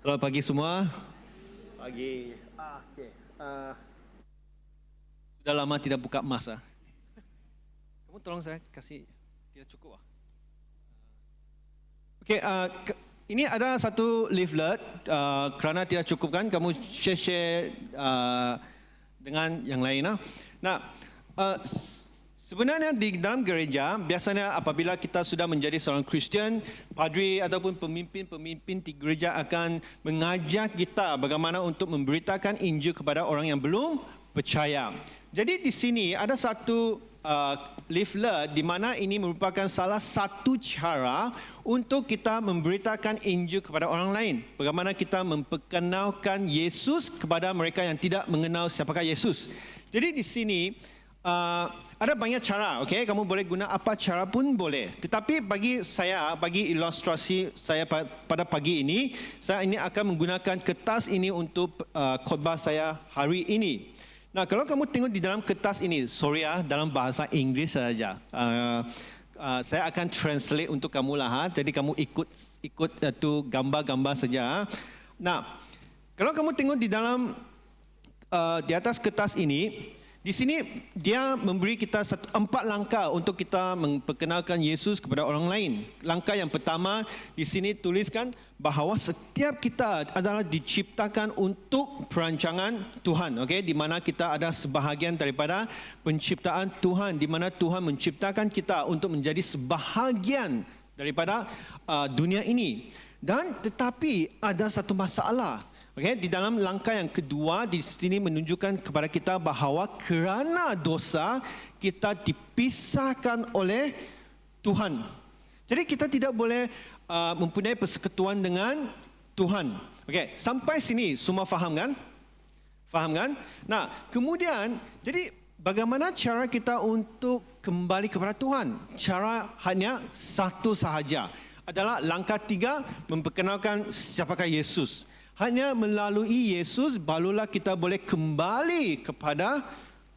Selamat pagi semua. Pagi. Okey. Sudah lama tidak buka emas. Kamu tolong saya kasih, tidak cukup. Okey, ini ada satu leaflet. Kerana tidak cukup kan, kamu share dengan yang lain. Sebenarnya di dalam gereja, biasanya apabila kita sudah menjadi seorang Kristian, padri ataupun pemimpin di gereja akan mengajar kita bagaimana untuk memberitakan Injil kepada orang yang belum percaya. Jadi di sini ada satu leaflet di mana ini merupakan salah satu cara untuk kita memberitakan Injil kepada orang lain. Bagaimana kita memperkenalkan Yesus kepada mereka yang tidak mengenal siapakah Yesus. Jadi di sini ada banyak cara, okey? Kamu boleh guna apa cara pun boleh. Tetapi bagi ilustrasi saya pada pagi ini, saya ini akan menggunakan kertas ini untuk khotbah saya hari ini. Nah, kalau kamu tengok di dalam kertas ini, dalam bahasa Inggeris saja. Saya akan translate untuk kamu lah. Jadi kamu ikut tu gambar-gambar saja. Nah, kalau kamu tengok di dalam di atas kertas ini, di sini dia memberi kita 4 langkah untuk kita memperkenalkan Yesus kepada orang lain. Langkah yang pertama di sini tuliskan bahawa setiap kita adalah diciptakan untuk perancangan Tuhan, okey, di mana kita ada sebahagian daripada penciptaan Tuhan, di mana Tuhan menciptakan kita untuk menjadi sebahagian daripada dunia ini. Dan tetapi ada satu masalah. Okay, di dalam langkah yang kedua di sini menunjukkan kepada kita bahawa kerana dosa kita dipisahkan oleh Tuhan. Jadi kita tidak boleh mempunyai persekutuan dengan Tuhan. Okay, sampai sini semua faham kan? Faham kan? Nah, kemudian jadi bagaimana cara kita untuk kembali kepada Tuhan? Cara hanya satu sahaja. Adalah langkah 3, memperkenalkan siapakah Yesus. Hanya melalui Yesus barulah kita boleh kembali kepada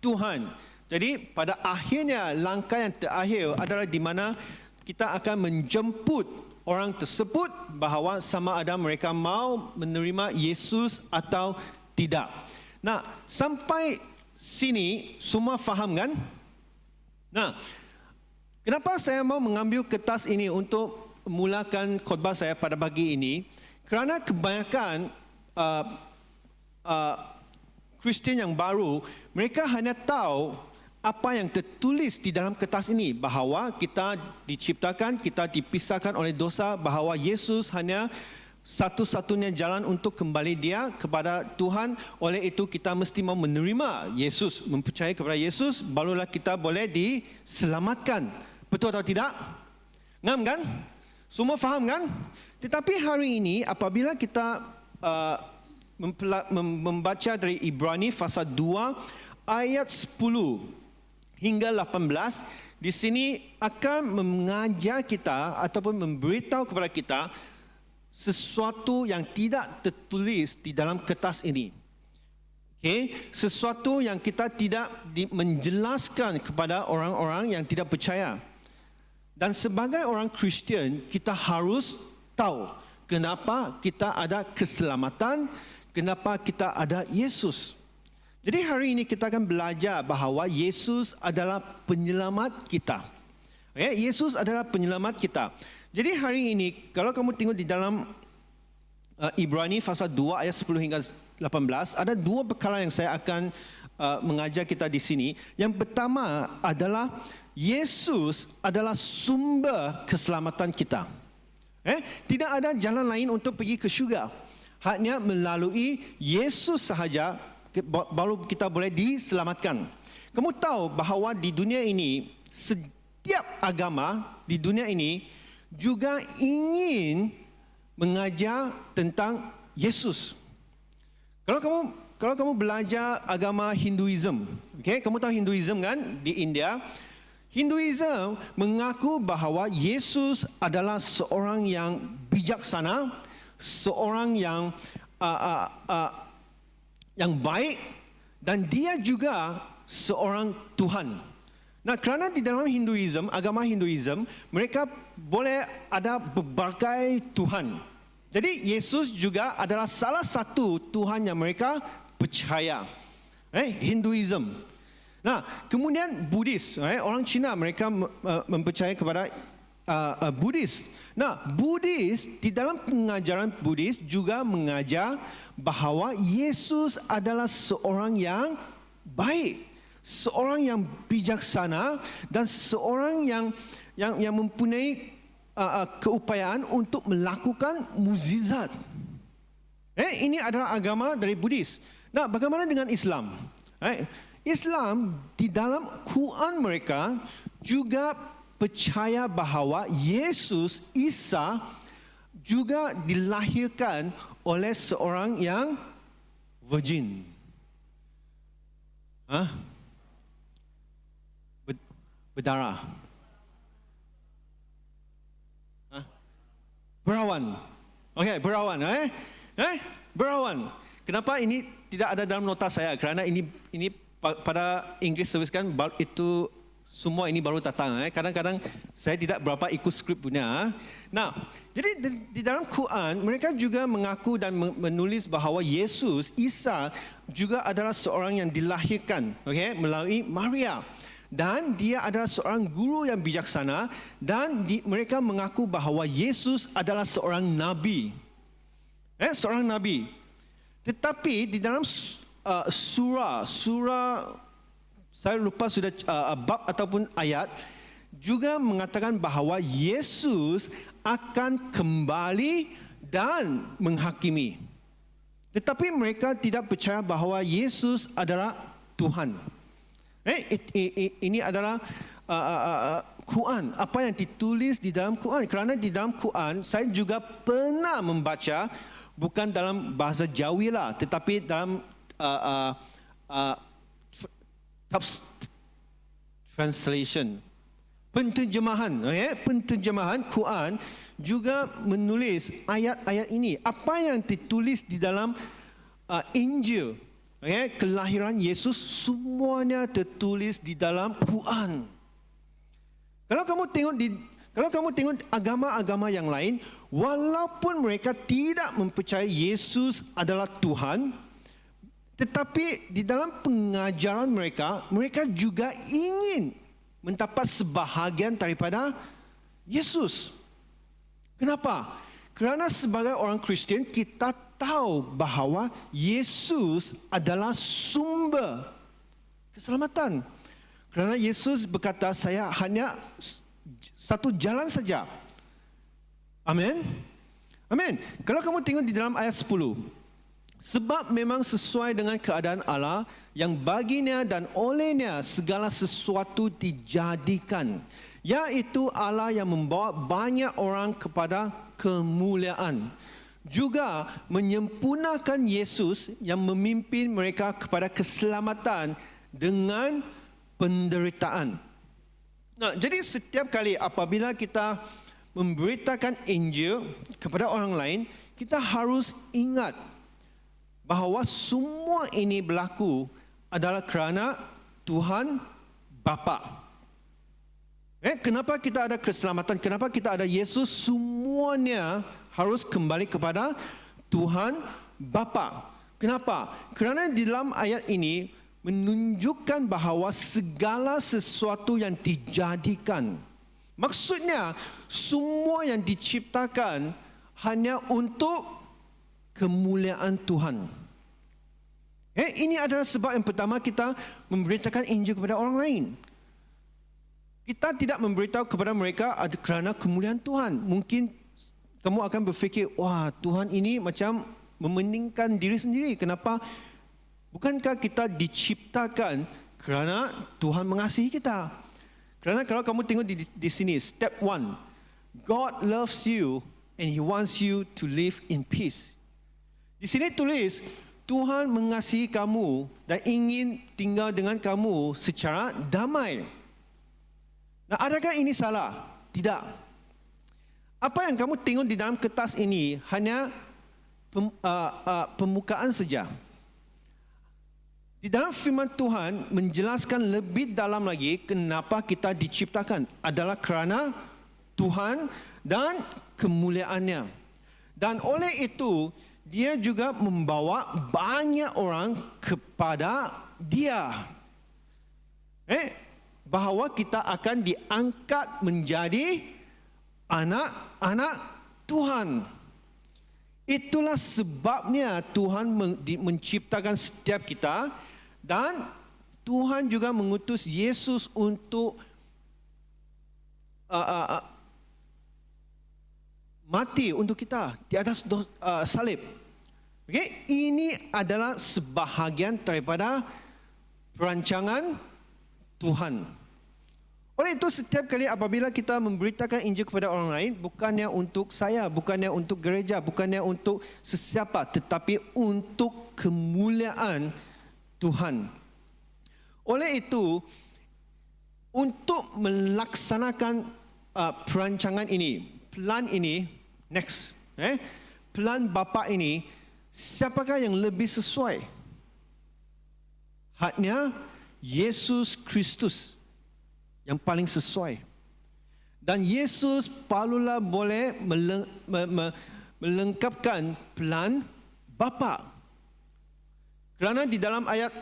Tuhan. Jadi pada akhirnya langkah yang terakhir adalah di mana kita akan menjemput orang tersebut bahawa sama ada mereka mau menerima Yesus atau tidak. Nah, sampai sini semua faham kan? Nah, kenapa saya mau mengambil kertas ini untuk mulakan khotbah saya pada pagi ini? Kerana kebanyakan Kristian yang baru, mereka hanya tahu apa yang tertulis di dalam kertas ini, bahawa kita diciptakan, kita dipisahkan oleh dosa, bahawa Yesus hanya satu-satunya jalan untuk kembali dia kepada Tuhan. Oleh itu kita mesti mau menerima Yesus, mempercayai kepada Yesus, barulah kita boleh diselamatkan. Betul atau tidak? Ngam kan? Semua faham kan? Tetapi hari ini apabila kita membaca dari Ibrani pasal 2 ayat 10 hingga 18, di sini akan mengajar kita ataupun memberitahu kepada kita sesuatu yang tidak tertulis di dalam kertas ini. Okay? Sesuatu yang kita tidak menjelaskan kepada orang-orang yang tidak percaya. Dan sebagai orang Kristian, kita harus tahu kenapa kita ada keselamatan, kenapa kita ada Yesus. Jadi hari ini kita akan belajar bahawa Yesus adalah penyelamat kita. Okay? Yesus adalah penyelamat kita. Jadi hari ini kalau kamu tengok di dalam Ibrani pasal 2 ayat 10 hingga 18, ada 2 perkara yang saya akan mengajar kita di sini. Yang pertama adalah Yesus adalah sumber keselamatan kita. Tidak ada jalan lain untuk pergi ke syurga. Hanya melalui Yesus sahaja baru kita boleh diselamatkan. Kamu tahu bahawa di dunia ini, setiap agama di dunia ini juga ingin mengajar tentang Yesus. Kalau kamu belajar agama Hinduism, okay? Kamu tahu Hinduism kan di India? Hinduism mengaku bahawa Yesus adalah seorang yang bijaksana, seorang yang baik, dan dia juga seorang Tuhan. Nah, kerana di dalam Hinduism, agama Hinduism, mereka boleh ada berbagai Tuhan. Jadi Yesus juga adalah salah satu Tuhan yang mereka percaya. Hinduism. Nah, kemudian Buddhis, orang Cina mereka mempercayai kepada Buddhis. Nah, Buddhis di dalam pengajaran Buddhis juga mengajar bahawa Yesus adalah seorang yang baik, seorang yang bijaksana dan seorang yang mempunyai keupayaan untuk melakukan mukjizat. Ini adalah agama dari Buddhis. Nah, bagaimana dengan Islam? Islam di dalam Quran mereka juga percaya bahawa Yesus Isa juga dilahirkan oleh seorang yang virgin. Berdarah. Berawan. Okey, berawan. Berawan. Kenapa ini tidak ada dalam nota saya? Kerana ini pada English service kan itu semua ini baru datang. Kadang-kadang saya tidak berapa ikut skrip punya. Nah, jadi di dalam Quran mereka juga mengaku dan menulis bahawa Yesus Isa juga adalah seorang yang dilahirkan, melalui Maria. Dan dia adalah seorang guru yang bijaksana dan mereka mengaku bahawa Yesus adalah seorang nabi. Seorang nabi. Tetapi di dalam surah saya lupa sudah bab ataupun ayat juga mengatakan bahawa Yesus akan kembali dan menghakimi. Tetapi mereka tidak percaya bahawa Yesus adalah Tuhan. Ini adalah Quran, apa yang ditulis di dalam Quran. Kerana di dalam Quran saya juga pernah membaca bukan dalam bahasa Jawi lah, tetapi dalam translation, penterjemahan, penterjemahan Quran juga menulis ayat-ayat ini. Apa yang ditulis di dalam Injil, kelahiran Yesus, semuanya tertulis di dalam Quran. Kalau kamu tengok agama-agama yang lain, walaupun mereka tidak mempercayai Yesus adalah Tuhan, tetapi di dalam pengajaran mereka juga ingin mendapat sebahagian daripada Yesus. Kenapa? Kerana sebagai orang Kristian kita tahu bahawa Yesus adalah sumber keselamatan. Kerana Yesus berkata, saya hanya satu jalan saja. Amin. Amin. Kalau kamu tengok di dalam ayat 10. Sebab memang sesuai dengan keadaan Allah yang baginya dan olehnya segala sesuatu dijadikan. Iaitu Allah yang membawa banyak orang kepada kemuliaan. Juga menyempurnakan Yesus yang memimpin mereka kepada keselamatan dengan penderitaan. Nah, jadi setiap kali apabila kita memberitakan Injil kepada orang lain, kita harus ingat bahawa semua ini berlaku adalah kerana Tuhan Bapa. Kenapa kita ada keselamatan? Kenapa kita ada Yesus? Semuanya harus kembali kepada Tuhan Bapa. Kenapa? Kerana di dalam ayat ini menunjukkan bahawa segala sesuatu yang dijadikan, maksudnya semua yang diciptakan hanya untuk kemuliaan Tuhan. Ini adalah sebab yang pertama kita memberitakan Injil kepada orang lain. Kita tidak memberitahu kepada mereka kerana kemuliaan Tuhan. Mungkin kamu akan berfikir, wah, Tuhan ini macam mementingkan diri sendiri. Kenapa? Bukankah kita diciptakan kerana Tuhan mengasihi kita? Kerana kalau kamu tengok di sini, step 1, God loves you and He wants you to live in peace. Di sini tulis, Tuhan mengasihi kamu dan ingin tinggal dengan kamu secara damai. Nah, adakah ini salah? Tidak. Apa yang kamu tengok di dalam kertas ini hanya pembukaan saja. Di dalam firman Tuhan menjelaskan lebih dalam lagi kenapa kita diciptakan adalah kerana Tuhan dan kemuliaannya. Dan oleh itu, dia juga membawa banyak orang kepada dia. Bahawa kita akan diangkat menjadi anak-anak Tuhan. Itulah sebabnya Tuhan menciptakan setiap kita, dan Tuhan juga mengutus Yesus untuk mati untuk kita di atas salib. Okay? Ini adalah sebahagian daripada perancangan Tuhan. Oleh itu, setiap kali apabila kita memberitakan Injil kepada orang lain, bukannya untuk saya, bukannya untuk gereja, bukannya untuk sesiapa, tetapi untuk kemuliaan Tuhan. Oleh itu, untuk melaksanakan perancangan ini, plan ini, plan Bapa ini, siapakah yang lebih sesuai? Haknya Yesus Kristus yang paling sesuai. Dan Yesus palulah boleh melengkapkan plan Bapa. Kerana di dalam ayat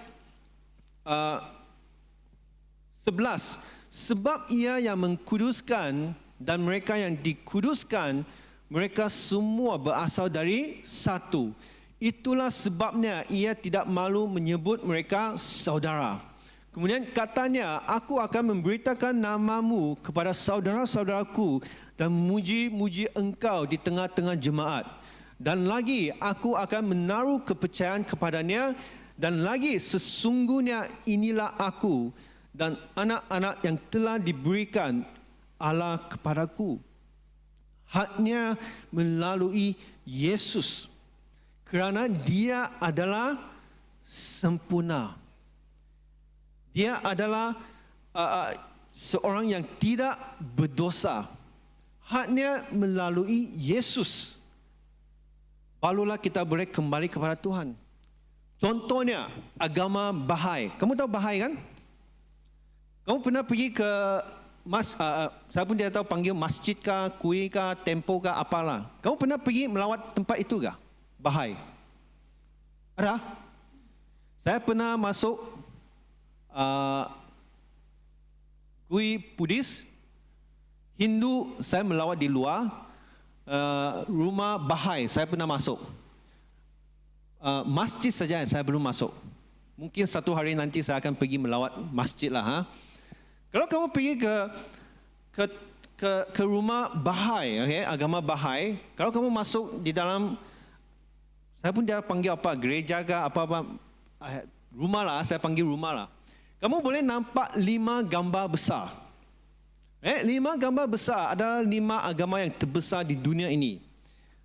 11, sebab ia yang mengkuduskan dan mereka yang dikuduskan, mereka semua berasal dari satu. Itulah sebabnya ia tidak malu menyebut mereka saudara. Kemudian katanya, aku akan memberitakan namamu kepada saudara-saudaraku dan memuji-muji engkau di tengah-tengah jemaat. Dan lagi, aku akan menaruh kepercayaan kepadanya, dan lagi sesungguhnya inilah aku dan anak-anak yang telah diberikan Allah kepadaku. Haknya melalui Yesus, kerana dia adalah sempurna. Dia adalah seorang yang tidak berdosa. Haknya melalui Yesus, barulah kita boleh kembali kepada Tuhan. Contohnya, agama Bahai. Kamu tahu Bahai kan? Kamu pernah pergi ke saya pun tidak tahu panggil masjid kah, kui kah, tempo kah, apalah. Kamu pernah pergi melawat tempat itu kah? Bahai. Ada? Saya pernah masuk kui Buddhis. Hindu saya melawat di luar. Rumah Bahai saya pernah masuk. Masjid saja saya belum masuk. Mungkin satu hari nanti saya akan pergi melawat masjid lah. Kalau kamu pergi ke rumah Bahai, okay, agama Bahai, kalau kamu masuk di dalam, saya pun tidak panggil apa, gereja ke apa-apa, rumah lah, saya panggil rumah lah. Kamu boleh nampak 5 gambar besar. 5 gambar besar adalah 5 agama yang terbesar di dunia ini.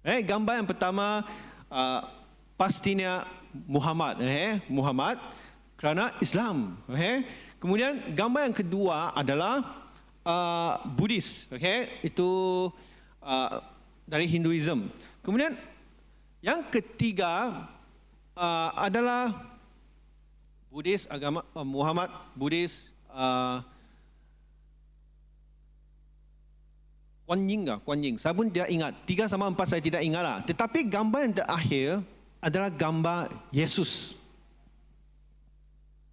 Gambar yang pertama pastinya Muhammad, Muhammad kerana Islam. Kemudian gambar yang kedua adalah Buddhis, itu dari Hinduism. Kemudian yang ketiga adalah Buddhis, agama Muhammad, Buddhis, Kuan Yin. Saya pun tidak ingat. 3 sama 4 saya tidak ingat lah. Tetapi gambar yang terakhir adalah gambar Yesus.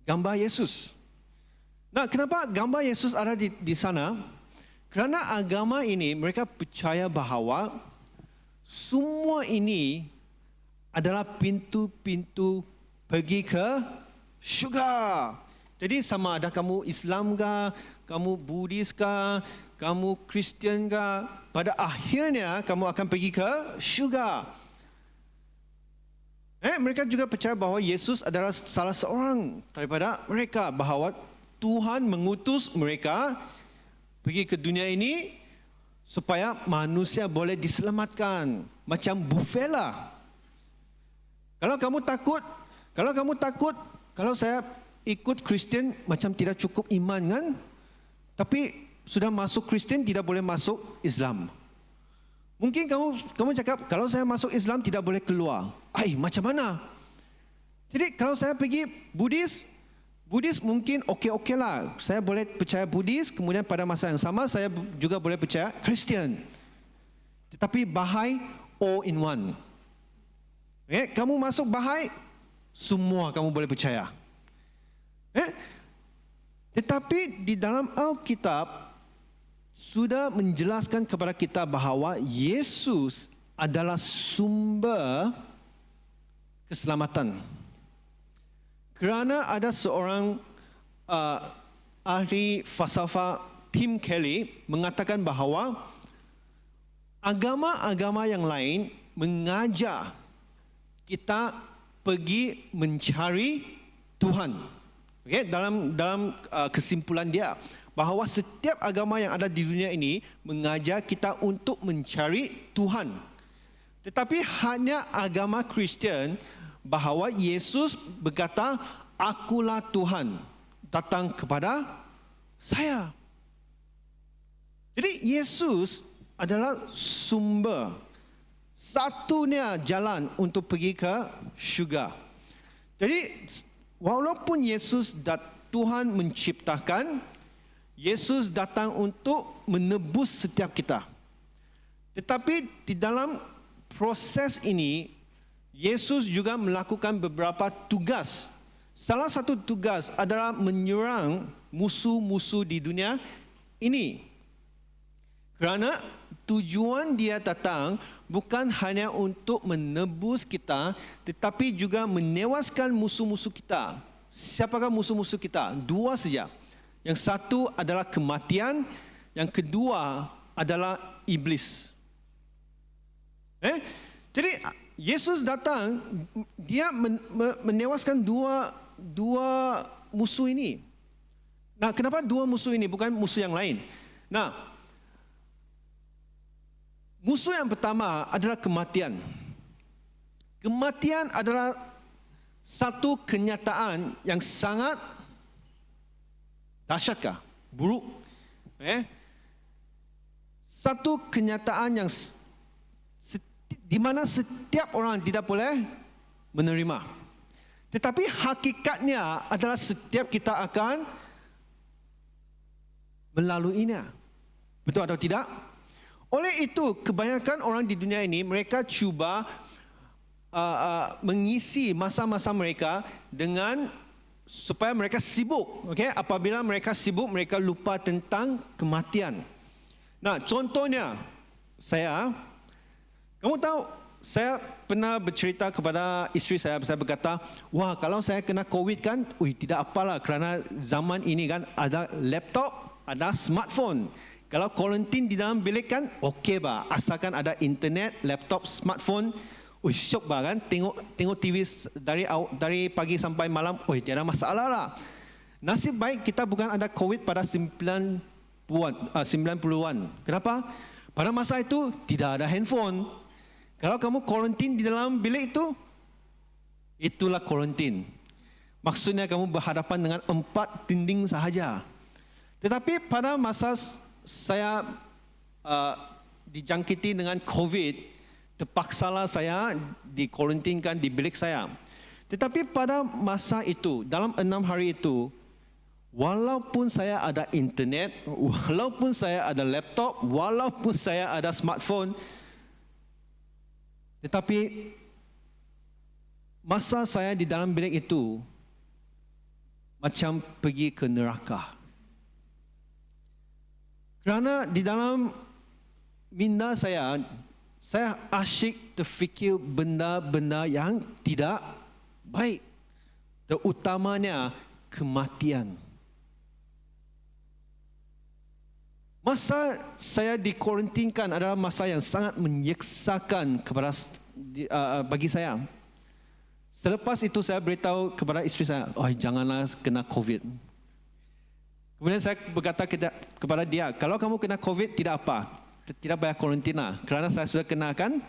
Gambar Yesus. Nah, kenapa gambar Yesus ada di sana? Kerana agama ini mereka percaya bahawa semua ini adalah pintu-pintu pergi ke syurga. Jadi sama ada kamu Islam ke, kamu Buddhis ke, kamu Kristian ke, pada akhirnya kamu akan pergi ke syurga. Mereka juga percaya bahawa Yesus adalah salah seorang daripada mereka, bahawa Tuhan mengutus mereka pergi ke dunia ini supaya manusia boleh diselamatkan. Macam buffet lah. Kalau kamu takut, kalau saya ikut Kristian macam tidak cukup iman kan? Tapi sudah masuk Kristian tidak boleh masuk Islam. Mungkin kamu cakap, kalau saya masuk Islam tidak boleh keluar. Macam mana? Jadi kalau saya pergi Buddhis mungkin okey lah. Saya boleh percaya Buddhis, kemudian pada masa yang sama saya juga boleh percaya Kristian. Tetapi Bahai all in one. Kamu masuk bahai, semua kamu boleh percaya. Tetapi di dalam Alkitab sudah menjelaskan kepada kita bahawa Yesus adalah sumber keselamatan. Kerana ada seorang ahli falsafah Tim Keller mengatakan bahawa agama-agama yang lain mengajar kita pergi mencari Tuhan. Dalam kesimpulan dia bahawa setiap agama yang ada di dunia ini mengajar kita untuk mencari Tuhan. Tetapi hanya agama Kristian bahawa Yesus berkata, "Akulah Tuhan, datang kepada saya." Jadi Yesus adalah sumber, satunya jalan untuk pergi ke syurga. Jadi walaupun Yesus dan Tuhan menciptakan, Yesus datang untuk menebus setiap kita. Tetapi di dalam proses ini, Yesus juga melakukan beberapa tugas. Salah satu tugas adalah menyerang musuh-musuh di dunia ini. Kerana tujuan dia datang bukan hanya untuk menebus kita, tetapi juga menewaskan musuh-musuh kita. Siapakah musuh-musuh kita? Dua saja. Yang satu adalah kematian, yang kedua adalah iblis. Jadi Yesus datang, dia menewaskan dua musuh ini. Nah, kenapa dua musuh ini bukan musuh yang lain? Nah, musuh yang pertama adalah kematian. Kematian adalah satu kenyataan yang sangat dahsyatkah? Buruk. Satu kenyataan yang di mana setiap orang tidak boleh menerima. Tetapi hakikatnya adalah setiap kita akan melaluinya. Betul atau tidak? Oleh itu, kebanyakan orang di dunia ini, mereka cuba mengisi masa-masa mereka dengan supaya mereka sibuk. Apabila mereka sibuk, mereka lupa tentang kematian. Nah, contohnya, kamu tahu, saya pernah bercerita kepada isteri saya berkata, wah, kalau saya kena COVID kan, tidak apalah, kerana zaman ini kan ada laptop, ada smartphone. Kalau kuarantin di dalam bilik kan, okey bah. Asalkan ada internet, laptop, smartphone, syok bah kan. Tengok TV dari pagi sampai malam, tiada masalah lah. Nasib baik kita bukan ada COVID pada 90-an. Kenapa? Pada masa itu tidak ada handphone. Kalau kamu kuarantin di dalam bilik itu, itulah kuarantin. Maksudnya kamu berhadapan dengan 4 dinding sahaja. Tetapi pada masa saya dijangkiti dengan COVID, terpaksalah saya dikuarantinkan di bilik saya. Tetapi pada masa itu, dalam 6 hari itu, walaupun saya ada internet, walaupun saya ada laptop, walaupun saya ada smartphone, tetapi masa saya di dalam bilik itu macam pergi ke neraka. Kerana di dalam minda saya asyik terfikir benda-benda yang tidak baik. Terutamanya kematian. Masa saya dikuarantinkan adalah masa yang sangat menyeksakan bagi saya. Selepas itu saya beritahu kepada isteri saya, janganlah kena COVID. Kemudian saya berkata kepada dia, kalau kamu kena COVID tidak apa, tidak payah kuarantina. Kerana saya sudah kenakan,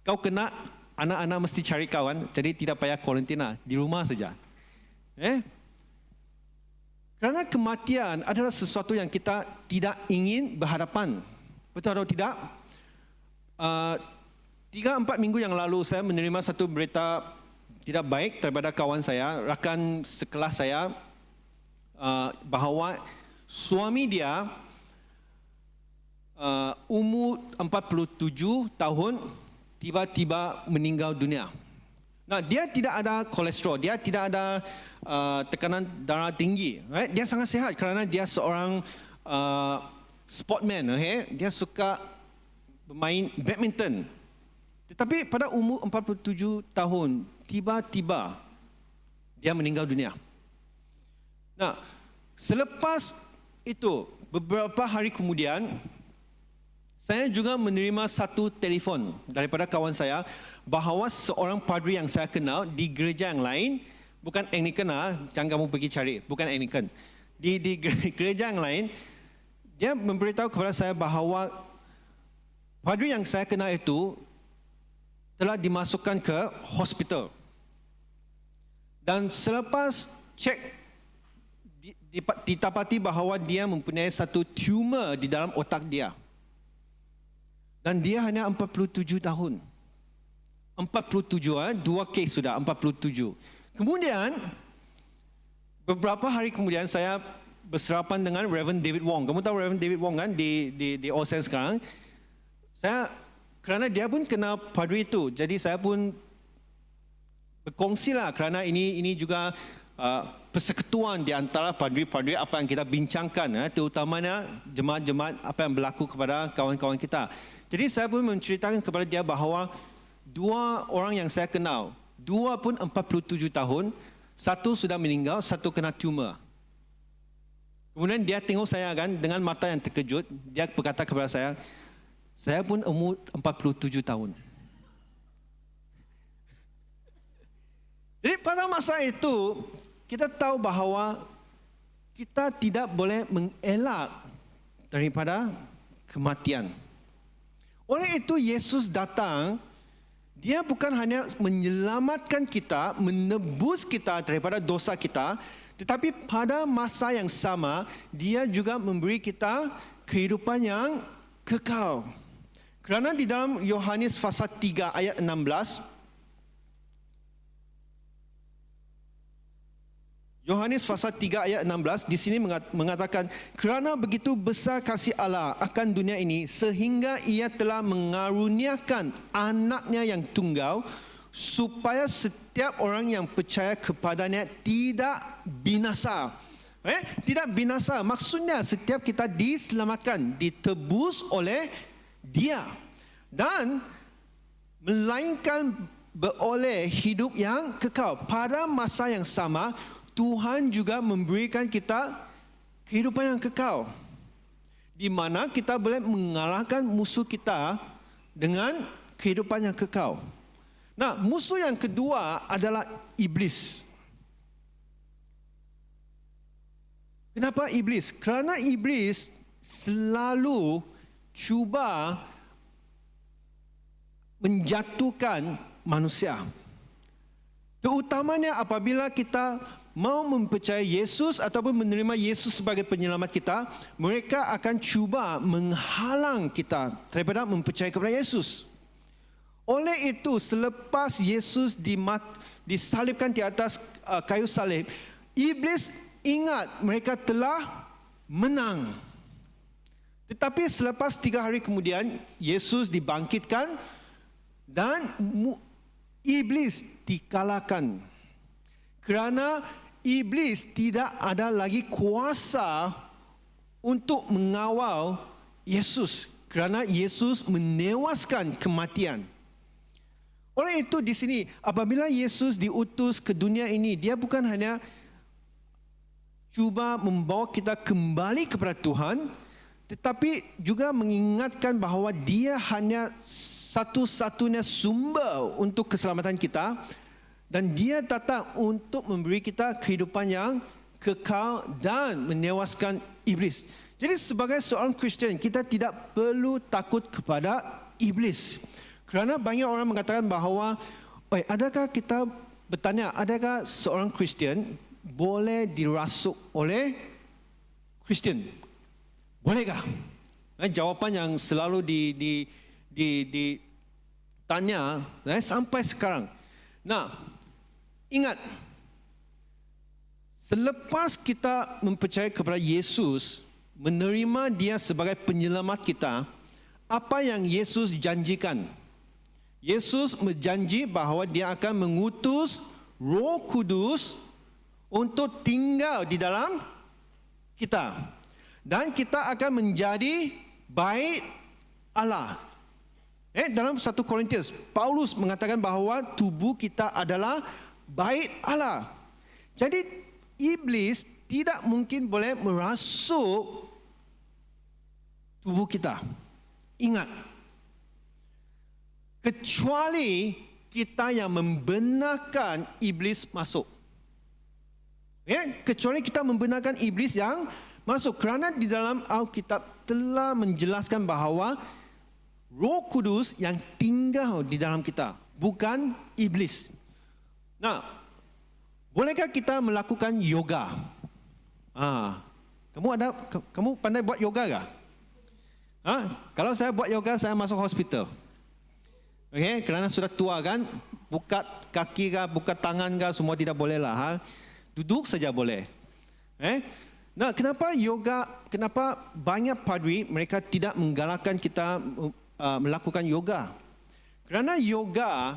kau kena, anak-anak mesti cari kawan, jadi tidak payah kuarantina, di rumah saja. Kerana kematian adalah sesuatu yang kita tidak ingin berhadapan. Betul atau tidak? 3-4 minggu yang lalu saya menerima satu berita tidak baik daripada kawan saya, rakan sekelas saya, bahawa suami dia umur 47 tahun tiba-tiba meninggal dunia. Nah, dia tidak ada kolesterol, dia tidak ada tekanan darah tinggi. Right? Dia sangat sihat kerana dia seorang sportman. Okay? Dia suka bermain badminton. Tetapi pada umur 47 tahun, tiba-tiba dia meninggal dunia. Nah, selepas itu, beberapa hari kemudian, saya juga menerima satu telefon daripada kawan saya bahawa seorang padri yang saya kenal di gereja yang lain, bukan Anglican, jangan kamu pergi cari, bukan Anglican. Di gereja yang lain, dia memberitahu kepada saya bahawa padri yang saya kenal itu telah dimasukkan ke hospital. Dan selepas cek, didapati bahawa dia mempunyai satu tumor di dalam otak dia. Dan dia hanya 47 tahun. 47, dua kes sudah, 47. Kemudian, beberapa hari kemudian saya berserapan dengan Reverend David Wong. Kamu tahu Reverend David Wong kan di Osen sekarang? Kerana dia pun kenal padri itu, jadi saya pun berkongsilah kerana ini juga persekutuan di antara padri-padri apa yang kita bincangkan, terutamanya jemaat-jemaat apa yang berlaku kepada kawan-kawan kita. Jadi saya pun menceritakan kepada dia bahawa dua orang yang saya kenal, dua pun 47 tahun, satu sudah meninggal, satu kena tumor. Kemudian dia tengok saya kan dengan mata yang terkejut, dia berkata kepada saya pun umur 47 tahun. Jadi pada masa itu, kita tahu bahawa kita tidak boleh mengelak daripada kematian. Oleh itu Yesus datang, dia bukan hanya menyelamatkan kita, menebus kita daripada dosa kita, tetapi pada masa yang sama, dia juga memberi kita kehidupan yang kekal. Kerana di dalam Yohanes pasal 3 ayat 16, Yohanes pasal 3 ayat 16 di sini mengatakan, kerana begitu besar kasih Allah akan dunia ini sehingga ia telah mengaruniakan anaknya yang tunggal supaya setiap orang yang percaya kepadanya tidak binasa. Tidak binasa, maksudnya setiap kita diselamatkan, ditebus oleh Dia dan melainkan beroleh hidup yang kekal. Pada masa yang sama, Tuhan juga memberikan kita kehidupan yang kekal, di mana kita boleh mengalahkan musuh kita dengan kehidupan yang kekal. Nah, musuh yang kedua adalah iblis. Kenapa iblis? Kerana iblis selalu cuba menjatuhkan manusia. Terutamanya apabila kita mau mempercayai Yesus ataupun menerima Yesus sebagai penyelamat kita, mereka akan cuba menghalang kita daripada mempercayai kepada Yesus. Oleh itu, selepas Yesus disalibkan di atas kayu salib, iblis ingat mereka telah menang. Tetapi selepas 3 hari kemudian, Yesus dibangkitkan dan iblis dikalahkan. Kerana iblis tidak ada lagi kuasa untuk mengawal Yesus. Kerana Yesus menewaskan kematian. Oleh itu di sini, apabila Yesus diutus ke dunia ini, dia bukan hanya cuba membawa kita kembali kepada Tuhan, tetapi juga mengingatkan bahawa dia hanya satu-satunya sumber untuk keselamatan kita, dan dia datang untuk memberi kita kehidupan yang kekal dan menewaskan iblis. Jadi sebagai seorang Kristian, kita tidak perlu takut kepada iblis. Kerana banyak orang mengatakan bahawa, adakah kita bertanya, adakah seorang Kristian boleh dirasuk oleh Kristian? Bolehkah? Jawapan yang selalu ditanya sampai sekarang. Nah, ingat, selepas kita mempercayai kepada Yesus, menerima Dia sebagai penyelamat kita, apa yang Yesus janjikan? Yesus berjanji bahawa dia akan mengutus Roh Kudus untuk tinggal di dalam kita. Dan kita akan menjadi bait Allah. Dalam 1 Korintus, Paulus mengatakan bahawa tubuh kita adalah bait Allah. Jadi, iblis tidak mungkin boleh merasuk tubuh kita. Ingat, kecuali kita yang membenarkan iblis masuk. Kecuali kita membenarkan iblis yang masuk. Kerana di dalam Alkitab telah menjelaskan bahawa Roh Kudus yang tinggal di dalam kita, bukan iblis. Nah, bolehkah kita melakukan yoga? Kamu pandai buat yoga kah? Kalau saya buat yoga, saya masuk hospital. Kerana sudah tua kan, buka kaki kah, buka tangan kah, semua tidak boleh lah. Duduk saja boleh. Nah, kenapa yoga? Kenapa banyak padri mereka tidak menggalakkan kita melakukan yoga? Kerana yoga,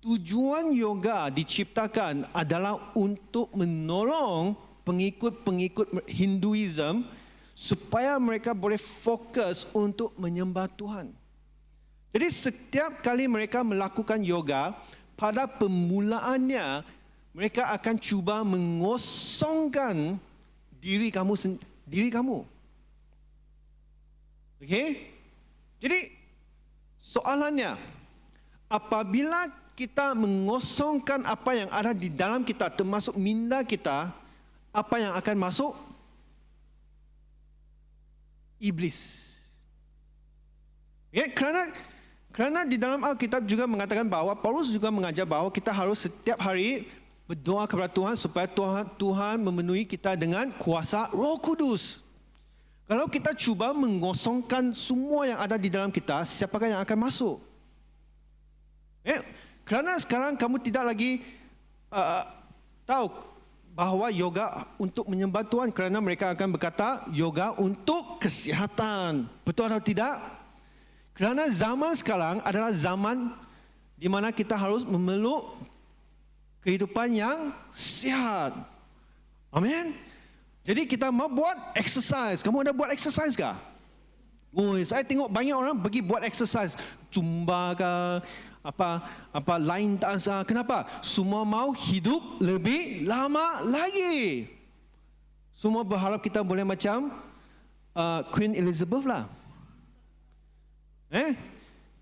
tujuan yoga diciptakan adalah untuk menolong pengikut-pengikut Hinduism supaya mereka boleh fokus untuk menyembah Tuhan. Jadi setiap kali mereka melakukan yoga, pada permulaannya mereka akan cuba mengosongkan diri kamu. Okey? Jadi soalannya, apabila kita mengosongkan apa yang ada di dalam kita, termasuk minda kita, apa yang akan masuk? Iblis. Kerana di dalam Alkitab juga mengatakan bahawa Paulus juga mengajar bahawa kita harus setiap hari berdoa kepada Tuhan supaya Tuhan memenuhi kita dengan kuasa Roh Kudus. Kalau kita cuba mengosongkan semua yang ada di dalam kita, siapakah yang akan masuk? Kerana sekarang kamu tidak lagi tahu bahawa yoga untuk menyembah Tuhan, kerana mereka akan berkata yoga untuk kesihatan. Betul atau tidak? Kerana zaman sekarang adalah zaman di mana kita harus memeluk kehidupan yang sihat. Amin. Jadi kita mau buat exercise. Kamu ada buat exercise kah? Saya tengok banyak orang pergi buat exercise. Zumba kah? Apa line dance. Kenapa? Semua mau hidup lebih lama lagi. Semua berharap kita boleh macam Queen Elizabeth lah.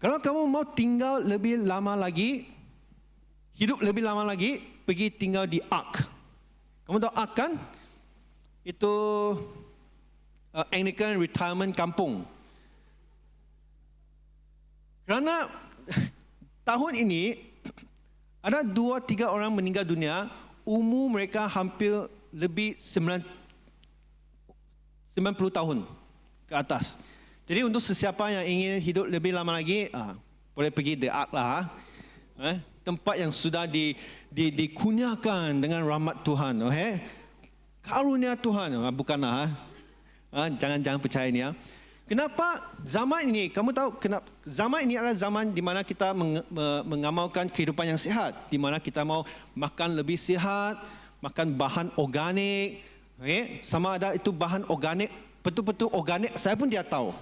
Kalau kamu mau tinggal lebih lama lagi, hidup lebih lama lagi, pergi tinggal di Ark. Kamu tahu Ark kan? Itu Anglican Retirement Kampung. Kerana tahun ini ada 2-3 orang meninggal dunia, umur mereka hampir lebih 90 tahun ke atas. Jadi untuk sesiapa yang ingin hidup lebih lama lagi, boleh pergi The Ark lah. Tempat yang sudah dikurniakan dengan rahmat Tuhan. Karunia Tuhan. Bukanlah. Jangan percaya ni. Kenapa zaman ini, kamu tahu kenapa? Zaman ini adalah zaman di mana kita mengamalkan kehidupan yang sihat. Di mana kita mau makan lebih sihat, makan bahan organik. Sama ada itu bahan organik, betul-betul organik, saya pun dia tahu.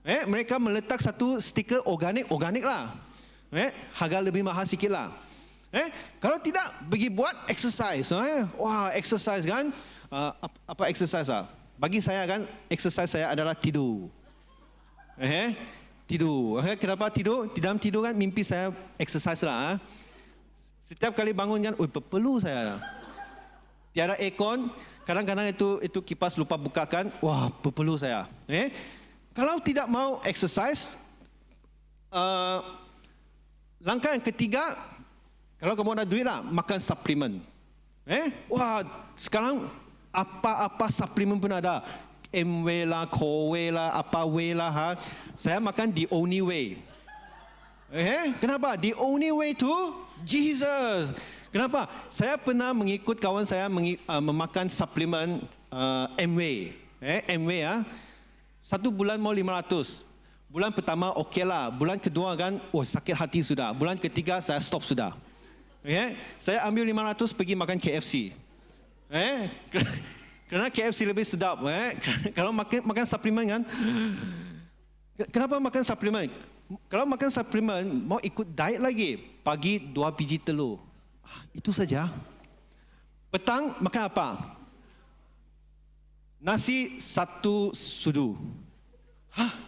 Mereka meletak satu stiker organik lah. Harga lebih mahal sikit lah. Kalau tidak, pergi buat exercise. Exercise kan? Apa exercise lah? Bagi saya kan, exercise saya adalah tidur. Tidur. Kenapa tidur? Di dalam tidur kan, mimpi saya exercise lah. Setiap kali bangun kan, berpeluh saya lah. Tiada aircon, kadang-kadang itu kipas lupa bukakan, berpeluh saya. Kalau tidak mau exercise, langkah yang ketiga, kalau kamu ada duit lah, makan suplemen. Sekarang apa suplemen pun ada. MW lah, Cowe lah, apa way lah. Saya makan the only way. Kenapa? The only way to Jesus. Kenapa? Saya pernah mengikut kawan saya memakan suplemen MW. MW 1 bulan mau 500. Bulan pertama okey lah. Bulan kedua kan, sakit hati sudah. Bulan ketiga saya stop sudah. Okay? Saya ambil 500 pergi makan KFC. Kerana KFC lebih sedap. Kalau makan suplemen kan, kenapa makan suplemen? Kalau makan suplemen, mau ikut diet lagi. Pagi 2 biji telur. Itu saja. Petang makan apa? Nasi 1 sudu.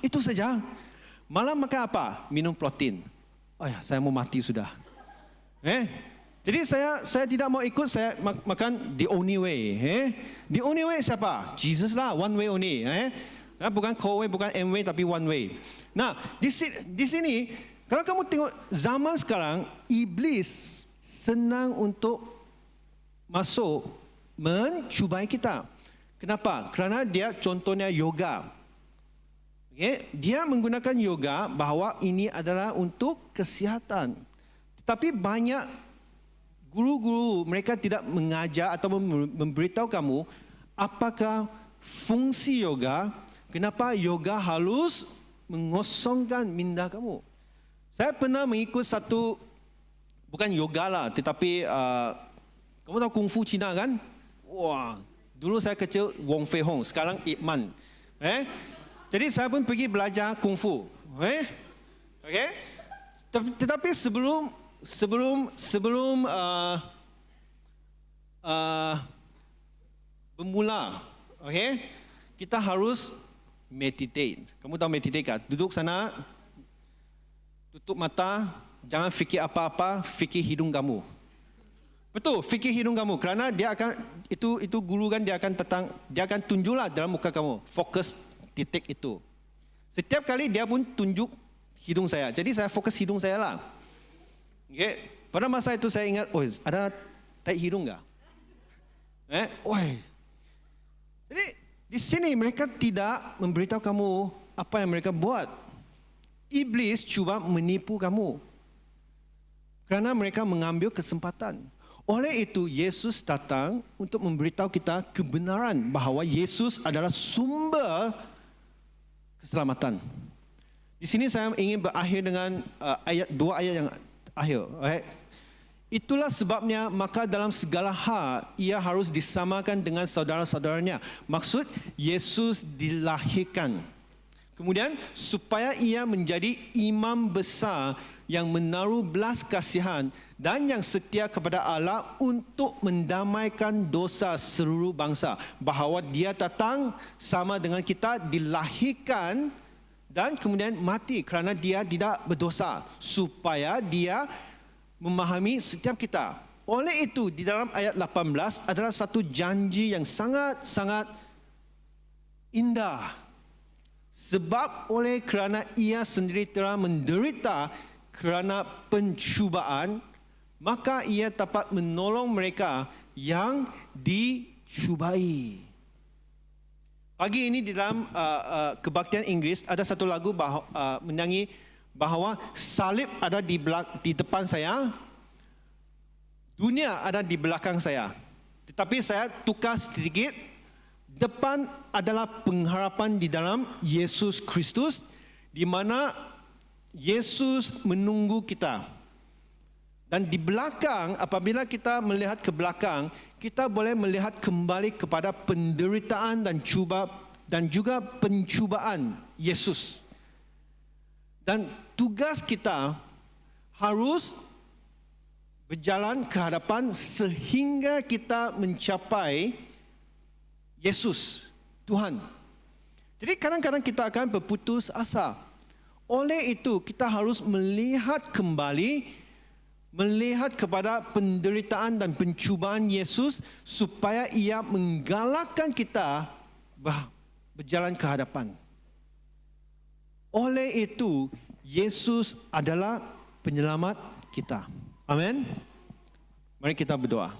Itu saja. Malam makan apa? Minum protein. Saya mau mati sudah. Jadi saya tidak mau ikut, saya makan the only way. The only way siapa? Jesus lah, one way only. Bukan co-way, bukan M-way, tapi one way. Nah, di sini, kalau kamu tengok zaman sekarang, iblis senang untuk masuk mencubai kita. Kenapa? Kerana dia contohnya yoga. Dia menggunakan yoga bahawa ini adalah untuk kesihatan. Tetapi banyak guru-guru mereka tidak mengajar atau memberitahu kamu apakah fungsi yoga, kenapa yoga harus mengosongkan minda kamu. Saya pernah mengikut satu, bukan yoga lah, tetapi kamu tahu kungfu Cina kan? Wah, dulu saya kecil Wong Fei Hong, sekarang Ip Man. Jadi saya pun pergi belajar kungfu. Okay? Tetapi sebelum bermula, okay, kita harus meditate. Kamu tahu meditate kan? Duduk sana, tutup mata, jangan fikir apa-apa, fikir hidung kamu. Betul, fikir hidung kamu. Kerana dia akan itu guru kan dia akan tunjuklah dalam muka kamu. Fokus titik itu. Setiap kali dia pun tunjuk hidung saya. Jadi saya fokus hidung saya lah. Okay. Pada masa itu saya ingat, ada tai hidung enggak? Jadi di sini mereka tidak memberitahu kamu apa yang mereka buat. Iblis cuba menipu kamu. Kerana mereka mengambil kesempatan. Oleh itu Yesus datang untuk memberitahu kita kebenaran bahawa Yesus adalah sumber keselamatan. Di sini saya ingin berakhir dengan dua ayat yang akhir. Itulah sebabnya maka dalam segala hal ia harus disamakan dengan saudara-saudaranya. Maksud Yesus dilahirkan. Kemudian supaya ia menjadi imam besar yang menaruh belas kasihan dan yang setia kepada Allah untuk mendamaikan dosa seluruh bangsa. Bahawa dia datang sama dengan kita, dilahirkan dan kemudian mati kerana dia tidak berdosa. Supaya dia memahami setiap kita. Oleh itu di dalam ayat 18 adalah satu janji yang sangat-sangat indah. Sebab oleh kerana ia sendiri telah menderita kerana pencubaan, maka ia dapat menolong mereka yang dicubai. Pagi ini di dalam kebaktian Inggeris ada satu lagu menyanyi bahawa salib ada di depan saya, dunia ada di belakang saya. Tetapi saya tukar sedikit, depan adalah pengharapan di dalam Yesus Kristus, di mana Yesus menunggu kita. Dan di belakang, apabila kita melihat ke belakang, kita boleh melihat kembali kepada penderitaan dan juga pencubaan Yesus. Dan tugas kita harus berjalan ke hadapan sehingga kita mencapai Yesus, Tuhan. Jadi kadang-kadang kita akan berputus asa. Oleh itu kita harus melihat kembali, melihat kepada penderitaan dan pencubaan Yesus supaya ia menggalakkan kita berjalan ke hadapan. Oleh itu Yesus adalah penyelamat kita. Amin. Mari kita berdoa.